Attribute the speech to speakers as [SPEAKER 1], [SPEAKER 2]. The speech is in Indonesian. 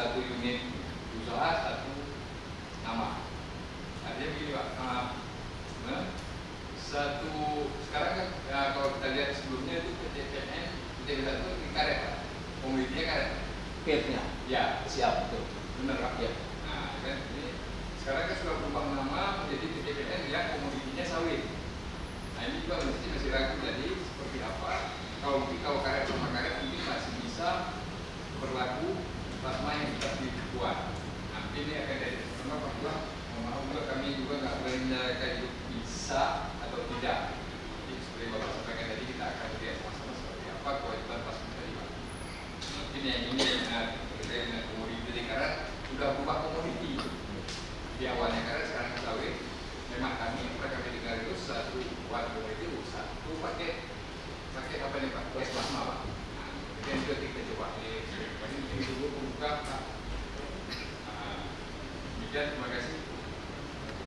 [SPEAKER 1] satu unit usaha, satu nama. Artinya begini Pak, sekarang kan kalau kita lihat sebelumnya itu PTPN, PTPN itu di karet Pak, komoditinya karet.
[SPEAKER 2] PIR-nya?
[SPEAKER 1] Ya,
[SPEAKER 2] siap, betul.
[SPEAKER 1] benar Pak.
[SPEAKER 2] Ya.
[SPEAKER 1] Nah, kan ini sekarang kan sudah berubah nama menjadi PTPN yang komoditinya sawit. Nah ini juga masih ragu, jadi seperti apa? Kalau karet sama karet mungkin masih bisa berlaku plasma yang kita dibuat. Nanti ini akan dari pertama Pak Ketua, mohon maaf juga kami juga nggak berani menyatakan itu bisa atau tidak. Jadi seperti Bapak sampaikan tadi, kita akan lihat sama-sama seperti apa kewajiban plasma tadi Pak. Mungkin yang ini terkait dengan komoditi karet sudah berubah komoditi. Di awalnya karet, sekarang sawit. Memang kami yang pernah kami dengar itu satu buat komoditi, satu pakai apa nih Pak? Plasma Pak. Nah, kemudian juga kita coba